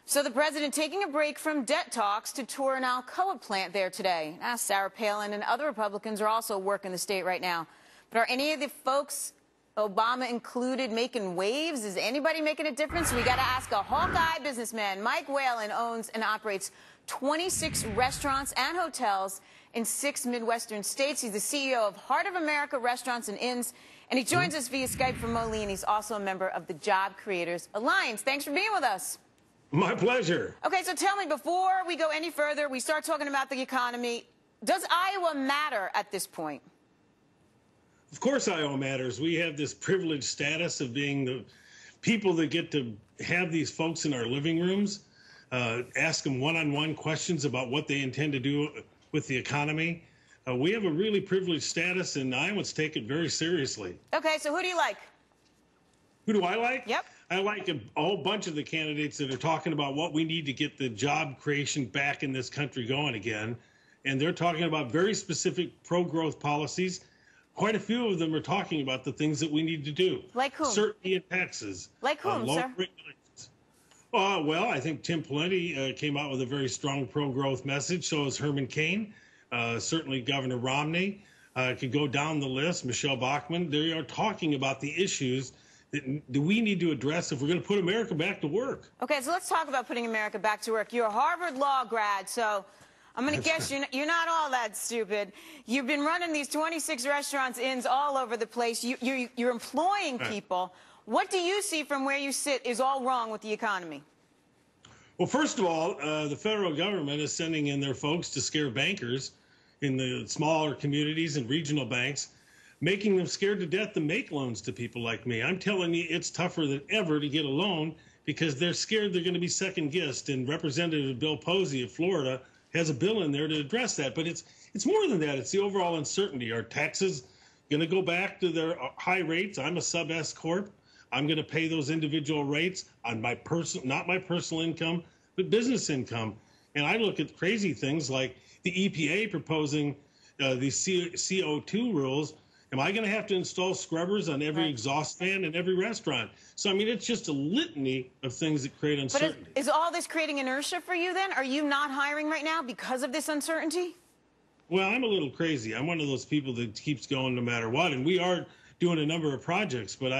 So the president taking a break from debt talks to tour an Alcoa plant there today. Now, Sarah Palin and other Republicans are also working the state right now. But are any of the folks, Obama included, making waves? Is anybody making a difference? We got to ask a Hawkeye businessman. Mike Whalen owns and operates 26 restaurants and hotels in 6 Midwestern states. He's the CEO of Heart of America Restaurants and Inns, and he joins us via Skype from Moline. He's also a member of the Job Creators Alliance. Thanks for being with us. My pleasure. Okay, so tell me, before we go any further, we start talking about the economy, does Iowa matter at this point? Of course Iowa matters. We have this privileged status of being the people that get to have these folks in our living rooms, ask them one-on-one questions about what they intend to do with the economy. We have a really privileged status, and Iowans take it very seriously. Okay, so who do you like? Who do I like? Yep. I like a whole bunch of the candidates that are talking about what we need to get the job creation back in this country going again. And they're talking about very specific pro-growth policies. Quite a few of them are talking about the things that we need to do. Like whom? Certainty in taxes. Like whom, sir? Regulations. Well, I think Tim Pawlenty came out with a very strong pro-growth message. So is Herman Cain. Certainly Governor Romney. Could go down the list. Michelle Bachmann. They are talking about the issues that we need to address if we're going to put America back to work. Okay, so let's talk about putting America back to work. You're a Harvard Law grad, so I'm going to guess you're not all that stupid. You've been running these 26 restaurants, inns all over the place. You're employing people. What do you see from where you sit is all wrong with the economy? Well, first of all, the federal government is sending in their folks to scare bankers in the smaller communities and regional banks, making them scared to death to make loans to people like me. I'm telling you, it's tougher than ever to get a loan because they're scared they're going to be second-guessed. And Representative Bill Posey of Florida has a bill in there to address that. But it's more than that. It's the overall uncertainty. Are taxes going to go back to their high rates? I'm a sub-S corp. I'm going to pay those individual rates on my not my personal income, but business income. And I look at crazy things like the EPA proposing these CO2 rules. Am I going to have to install scrubbers on every exhaust fan in every restaurant? So, I mean, it's just a litany of things that create uncertainty. But is all this creating inertia for you then? Are you not hiring right now because of this uncertainty? Well, I'm a little crazy. I'm one of those people that keeps going no matter what. And we are doing a number of projects. But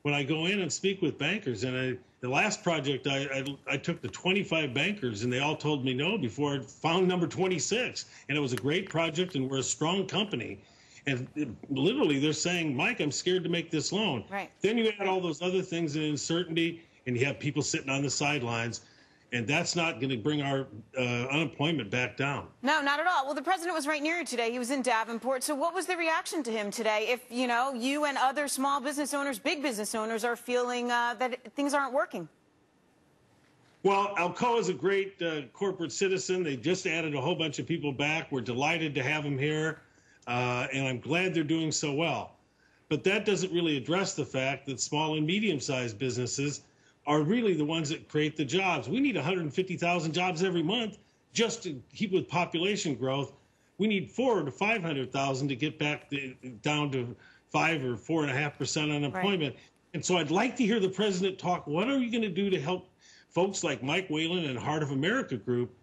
when I go in and speak with bankers, and the last project, I took the 25 bankers, and they all told me no before I found number 26. And it was a great project, and we're a strong company. And literally, they're saying, Mike, I'm scared to make this loan. Right. Then you add all those other things and uncertainty, and you have people sitting on the sidelines, and that's not going to bring our unemployment back down. No, not at all. Well, the president was right near you today. He was in Davenport. So what was the reaction to him today if, you know, you and other small business owners, big business owners, are feeling that things aren't working? Well, Alcoa is a great corporate citizen. They just added a whole bunch of people back. We're delighted to have them here. And I'm glad they're doing so well. But that doesn't really address the fact that small and medium-sized businesses are really the ones that create the jobs. We need 150,000 jobs every month just to keep with population growth. We need 400,000 to 500,000 to get back down to 5 or 4.5% unemployment. Right. And so I'd like to hear the president talk. What are you going to do to help folks like Mike Whalen and Heart of America Group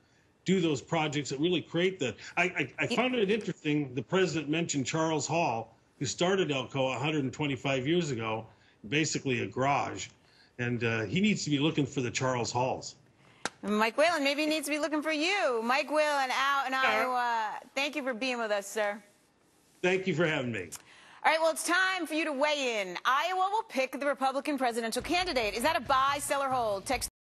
do those projects that really create that? I found it interesting. The president mentioned Charles Hall, who started Alcoa 125 years ago, basically a garage. And he needs to be looking for the Charles Halls. Mike Whalen maybe needs to be looking for you. Mike Whalen out in Iowa. Thank you for being with us, sir. Thank you for having me. All right, well, it's time for you to weigh in. Iowa will pick the Republican presidential candidate. Is that a buy, sell, or hold? Text